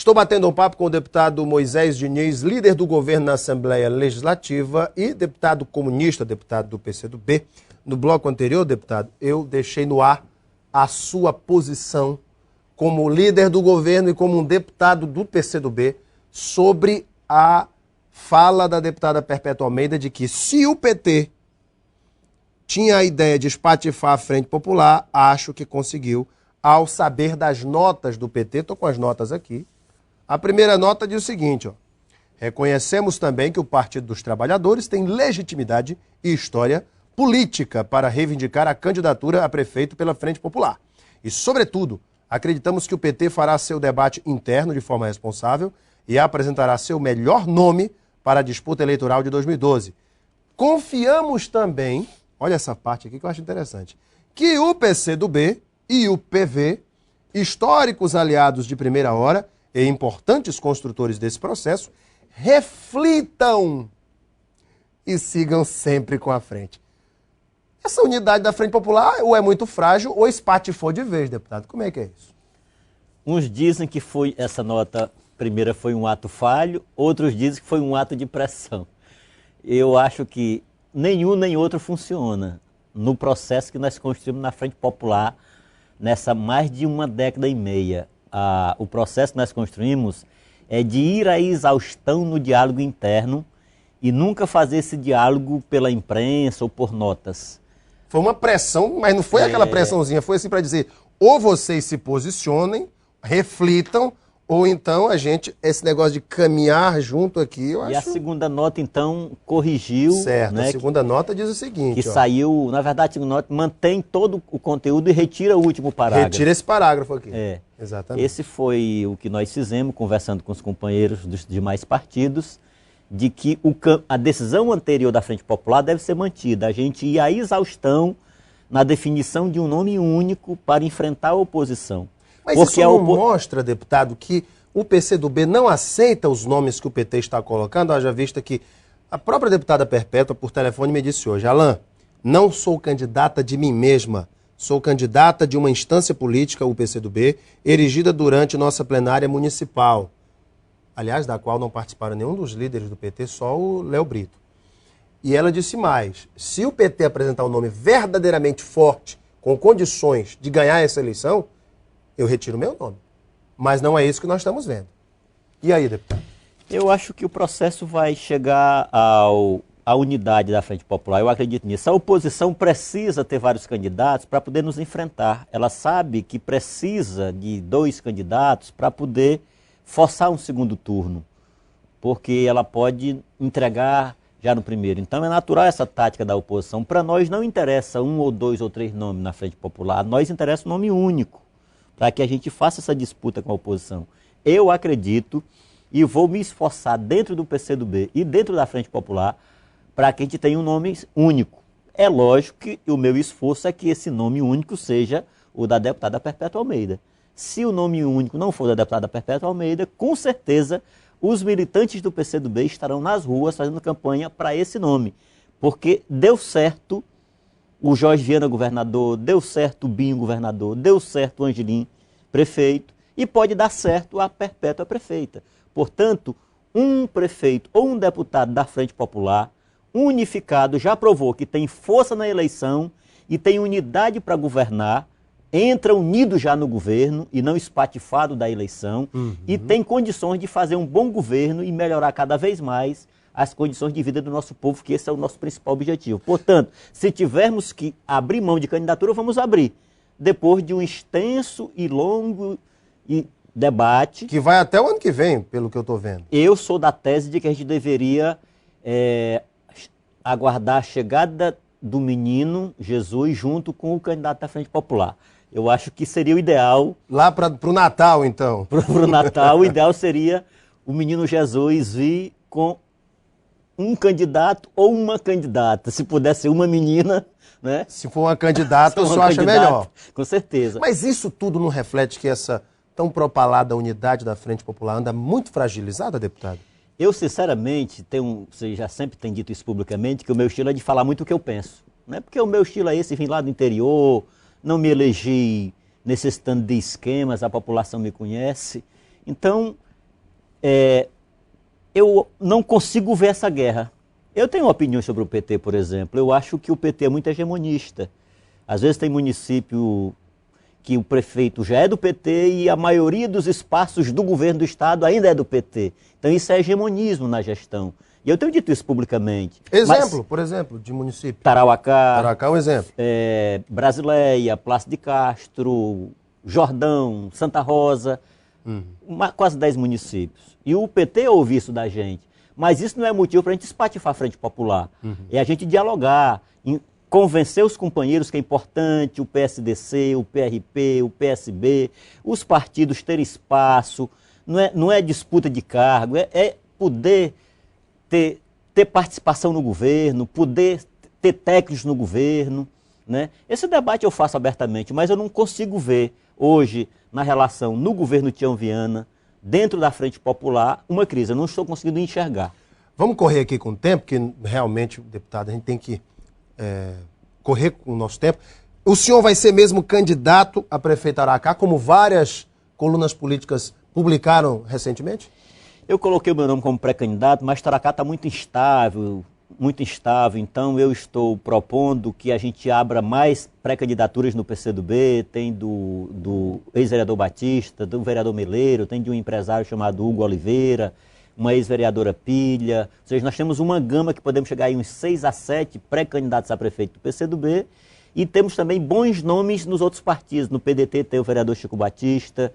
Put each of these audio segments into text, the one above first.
Estou batendo um papo com o deputado Moisés Diniz, líder do governo na Assembleia Legislativa e deputado comunista, deputado do PCdoB. No bloco anterior, deputado, eu deixei no ar a sua posição como líder do governo e como um deputado do PCdoB sobre a fala da deputada Perpétua Almeida de que se o PT tinha a ideia de espatifar a Frente Popular, acho que conseguiu, ao saber das notas do PT. Estou com as notas aqui. A primeira nota diz o seguinte, ó: reconhecemos também que o Partido dos Trabalhadores tem legitimidade e história política para reivindicar a candidatura a prefeito pela Frente Popular. E, sobretudo, acreditamos que o PT fará seu debate interno de forma responsável e apresentará seu melhor nome para a disputa eleitoral de 2012. Confiamos também, olha essa parte aqui que eu acho interessante, que o PCdoB e o PV, históricos aliados de primeira hora e importantes construtores desse processo, reflitam e sigam sempre com a frente. Essa unidade da Frente Popular ou é muito frágil ou espatifou de vez, deputado. Como é que é isso? Uns dizem que essa nota primeira foi um ato falho, outros dizem que foi um ato de pressão. Eu acho que nenhum nem outro funciona no processo que nós construímos na Frente Popular nessa mais de uma década e meia. O processo que nós construímos é de ir à exaustão no diálogo interno e nunca fazer esse diálogo pela imprensa ou por notas. Foi uma pressão, mas não foi aquela pressãozinha, foi assim para dizer, ou vocês se posicionem, reflitam, ou então esse negócio de caminhar junto aqui, eu acho... E a segunda nota, então, corrigiu... Certo, né, a segunda nota diz o seguinte, que saiu, na verdade, a segunda nota mantém todo o conteúdo e retira o último parágrafo. Retira esse parágrafo aqui. Exatamente. Esse foi o que nós fizemos, conversando com os companheiros dos demais partidos, de que a decisão anterior da Frente Popular deve ser mantida. A gente ia à exaustão na definição de um nome único para enfrentar a oposição. Mas isso não mostra, deputado, que o PCdoB não aceita os nomes que o PT está colocando, haja vista que a própria deputada Perpétua, por telefone, me disse hoje, Alain, não sou candidata de mim mesma, sou candidata de uma instância política, o PCdoB, erigida durante nossa plenária municipal, aliás, da qual não participaram nenhum dos líderes do PT, só o Léo Brito. E ela disse mais, se o PT apresentar um nome verdadeiramente forte, com condições de ganhar essa eleição, eu retiro o meu nome. Mas não é isso que nós estamos vendo. E aí, deputado? Eu acho que o processo vai chegar à unidade da Frente Popular. Eu acredito nisso. A oposição precisa ter vários candidatos para poder nos enfrentar. Ela sabe que precisa de 2 candidatos para poder forçar um segundo turno. Porque ela pode entregar já no primeiro. Então é natural essa tática da oposição. Para nós não interessa 1 ou 2 ou 3 nomes na Frente Popular. A nós interessa um nome único, para que a gente faça essa disputa com a oposição. Eu acredito e vou me esforçar dentro do PCdoB e dentro da Frente Popular para que a gente tenha um nome único. É lógico que o meu esforço é que esse nome único seja o da deputada Perpétua Almeida. Se o nome único não for da deputada Perpétua Almeida, com certeza os militantes do PCdoB estarão nas ruas fazendo campanha para esse nome, porque deu certo o Jorge Viana governador, deu certo o Binho governador, deu certo o Angelim prefeito e pode dar certo a Perpétua prefeita. Portanto, um prefeito ou um deputado da Frente Popular unificado já provou que tem força na eleição e tem unidade para governar, entra unido já no governo e não espatifado da eleição e tem condições de fazer um bom governo e melhorar cada vez mais as condições de vida do nosso povo, que esse é o nosso principal objetivo. Portanto, se tivermos que abrir mão de candidatura, vamos abrir. Depois de um extenso e longo debate... Que vai até o ano que vem, pelo que eu estou vendo. Eu sou da tese de que a gente deveria aguardar a chegada do menino Jesus junto com o candidato da Frente Popular. Eu acho que seria o ideal... Lá para o Natal, então. Para o Natal, o ideal seria o menino Jesus vir com um candidato ou uma candidata. Se pudesse ser uma menina, né? Se for uma candidata, o senhor acha melhor. Com certeza. Mas isso tudo não reflete que essa tão propalada unidade da Frente Popular anda muito fragilizada, deputado? Eu, sinceramente, você já sempre tem dito isso publicamente, que o meu estilo é de falar muito o que eu penso. Né? Porque o meu estilo é esse, vim lá do interior, não me elegi necessitando de esquemas, a população me conhece. Então, eu não consigo ver essa guerra. Eu tenho opiniões sobre o PT, por exemplo. Eu acho que o PT é muito hegemonista. Às vezes tem município que o prefeito já é do PT e a maioria dos espaços do governo do estado ainda é do PT. Então isso é hegemonismo na gestão. E eu tenho dito isso publicamente. Exemplo, por exemplo, de município. Tarauacá. Tarauacá é um exemplo. Brasileia, Plácido de Castro, Jordão, Santa Rosa, quase 10 municípios. E o PT ouve isso da gente. Mas isso não é motivo para a gente espatifar a Frente Popular. É a gente dialogar, convencer os companheiros que é importante, o PSDC, o PRP, o PSB, os partidos terem espaço, não é disputa de cargo, é poder ter participação no governo, poder ter técnicos no governo, né? Esse debate eu faço abertamente, mas eu não consigo ver hoje, na relação no governo Tião Viana, dentro da Frente Popular, uma crise. Eu não estou conseguindo enxergar. Vamos correr aqui com o tempo, que realmente, deputado, a gente tem que correr com o nosso tempo. O senhor vai ser mesmo candidato a prefeito Aracá, como várias colunas políticas publicaram recentemente? Eu coloquei o meu nome como pré-candidato, mas Taracá está muito instável, então eu estou propondo que a gente abra mais pré-candidaturas no PCdoB, tem do ex-vereador Batista, do vereador Meleiro, tem de um empresário chamado Hugo Oliveira, uma ex-vereadora Pilha, ou seja, nós temos uma gama que podemos chegar aí uns 6 a 7 pré-candidatos a prefeito do PCdoB, e temos também bons nomes nos outros partidos. No PDT tem o vereador Chico Batista,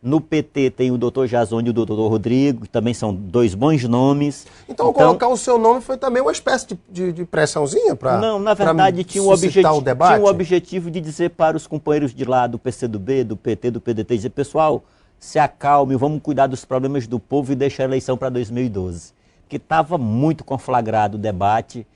no PT tem o doutor Jazone e o doutor Rodrigo, que também são 2 bons nomes. Então colocar o seu nome foi também uma espécie de pressãozinha para Não, na verdade tinha um objetivo de dizer para os companheiros de lá do PCdoB, do PT, do PDT, dizer, pessoal, se acalme, vamos cuidar dos problemas do povo e deixar a eleição para 2012. Porque estava muito conflagrado o debate,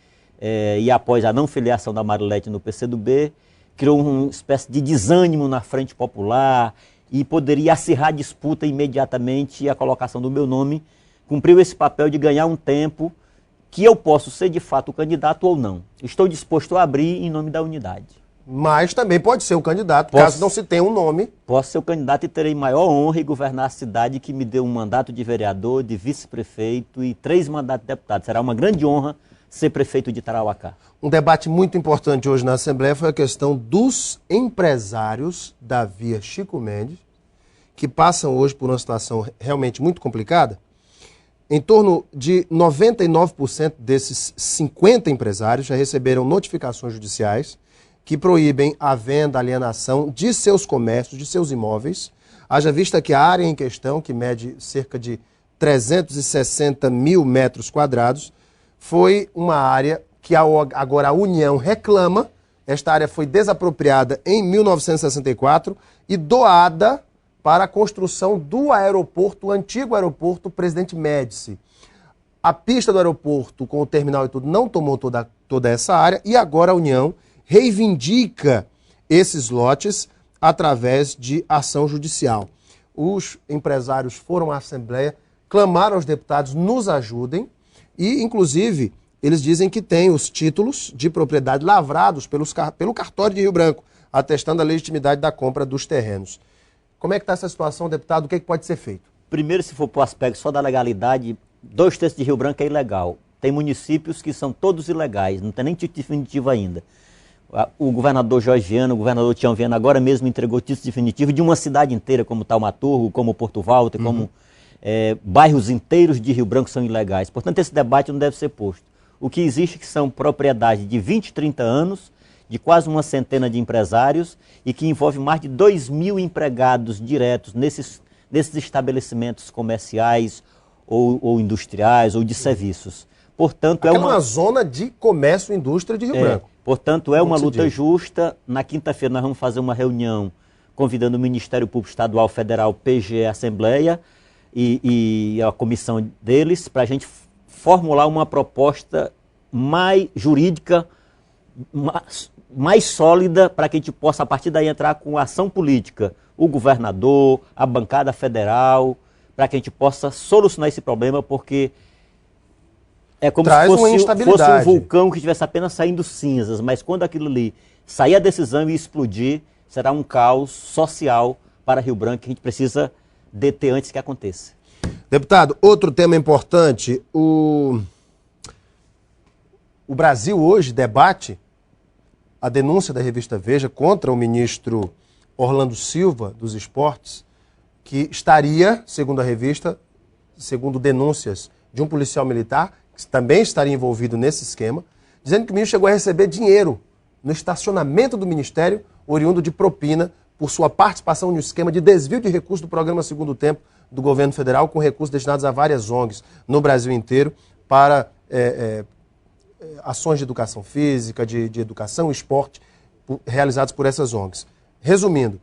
e após a não filiação da Marilete no PCdoB, criou uma espécie de desânimo na Frente Popular, e poderia acirrar a disputa imediatamente, e a colocação do meu nome cumpriu esse papel de ganhar um tempo que eu posso ser de fato o candidato ou não. Estou disposto a abrir em nome da unidade. Mas também pode ser o candidato, caso não se tenha um nome. Posso ser o candidato e terei maior honra em governar a cidade que me deu um mandato de vereador, de vice-prefeito e 3 mandatos de deputado. Será uma grande honra ser prefeito de Tarauacá. Um debate muito importante hoje na Assembleia foi a questão dos empresários da Via Chico Mendes, que passam hoje por uma situação realmente muito complicada. Em torno de 99% desses 50 empresários já receberam notificações judiciais que proíbem a venda, a alienação de seus comércios, de seus imóveis. Haja vista que a área em questão, que mede cerca de 360 mil metros quadrados, foi uma área que agora a União reclama. Esta área foi desapropriada em 1964 e doada para a construção do aeroporto, o antigo aeroporto Presidente Médici. A pista do aeroporto, com o terminal e tudo, não tomou toda essa área, e agora a União reivindica esses lotes através de ação judicial. Os empresários foram à Assembleia, clamaram aos deputados, nos ajudem, e, inclusive, eles dizem que têm os títulos de propriedade lavrados pelo cartório de Rio Branco, atestando a legitimidade da compra dos terrenos. Como é que está essa situação, deputado? O que pode ser feito? Primeiro, se for para o aspecto só da legalidade, 2/3 de Rio Branco é ilegal. Tem municípios que são todos ilegais, não tem nem título definitivo ainda. O governador Jorge Viana, o governador Tião Viana, agora mesmo entregou título definitivo de uma cidade inteira, como Taumaturgo, como Porto Walter, como bairros inteiros de Rio Branco são ilegais. Portanto, esse debate não deve ser posto. O que existe que são propriedades de 20, 30 anos, de quase uma centena de empresários e que envolve mais de 2.000 empregados diretos nesses estabelecimentos comerciais ou industriais ou de serviços. Portanto, é uma zona de comércio e indústria de Rio Branco. Portanto, é uma luta justa. Na quinta-feira nós vamos fazer uma reunião convidando o Ministério Público Estadual, Federal, PGE, Assembleia e a comissão deles para a gente formular uma proposta mais jurídica, mais sólida, para que a gente possa, a partir daí, entrar com ação política. O governador, a bancada federal, para que a gente possa solucionar esse problema, porque é como se fosse um vulcão que estivesse apenas saindo cinzas, mas quando aquilo ali sair a decisão e explodir, será um caos social para Rio Branco que a gente precisa deter antes que aconteça. Deputado, outro tema importante, o Brasil hoje debate a denúncia da revista Veja contra o ministro Orlando Silva dos Esportes, que estaria, segundo a revista, segundo denúncias de um policial militar, que também estaria envolvido nesse esquema, dizendo que o ministro chegou a receber dinheiro no estacionamento do ministério, oriundo de propina, por sua participação no esquema de desvio de recursos do programa Segundo Tempo do governo federal, com recursos destinados a várias ONGs no Brasil inteiro para ações de educação física, de educação e esporte realizados por essas ONGs. Resumindo,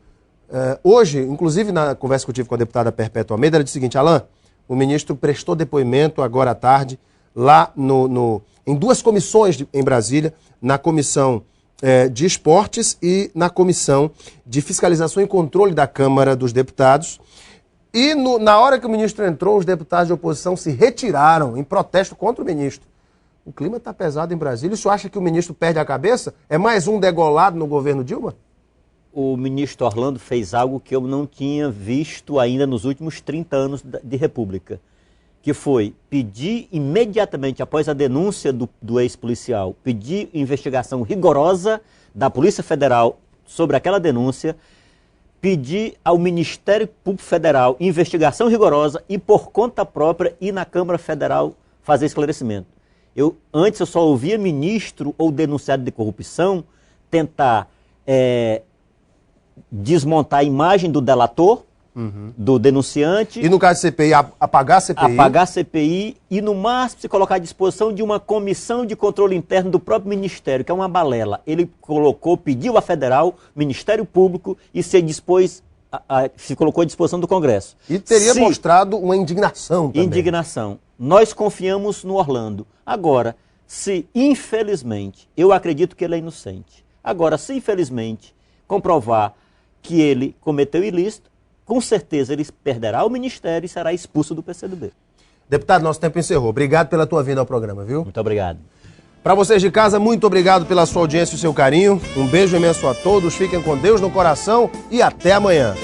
hoje, inclusive na conversa que eu tive com a deputada Perpétua Almeida, ela disse o seguinte: Alain, o ministro prestou depoimento agora à tarde lá em duas comissões em Brasília, na comissão de esportes e na comissão de fiscalização e controle da Câmara dos Deputados. E na hora que o ministro entrou, os deputados de oposição se retiraram em protesto contra o ministro. O clima está pesado em Brasília. O senhor acha que o ministro perde a cabeça? É mais um degolado no governo Dilma? O ministro Orlando fez algo que eu não tinha visto ainda nos últimos 30 anos de República, que foi pedir imediatamente, após a denúncia do ex-policial, pedir investigação rigorosa da Polícia Federal sobre aquela denúncia, pedir ao Ministério Público Federal investigação rigorosa e, por conta própria, ir na Câmara Federal fazer esclarecimento. Antes eu só ouvia ministro ou denunciado de corrupção tentar desmontar a imagem do delator, do denunciante. E no caso de CPI, apagar a CPI. Apagar a CPI e, no máximo, se colocar à disposição de uma comissão de controle interno do próprio Ministério, que é uma balela. Ele pediu à Federal, Ministério Público, e se dispôs, se colocou à disposição do Congresso. E teria mostrado uma indignação também. Indignação. Nós confiamos no Orlando. Agora, se infelizmente, eu acredito que ele é inocente. Agora, se infelizmente comprovar que ele cometeu ilícito, com certeza ele perderá o ministério e será expulso do PCdoB. Deputado, nosso tempo encerrou. Obrigado pela tua vinda ao programa, viu? Muito obrigado. Para vocês de casa, muito obrigado pela sua audiência e o seu carinho. Um beijo imenso a todos, fiquem com Deus no coração e até amanhã.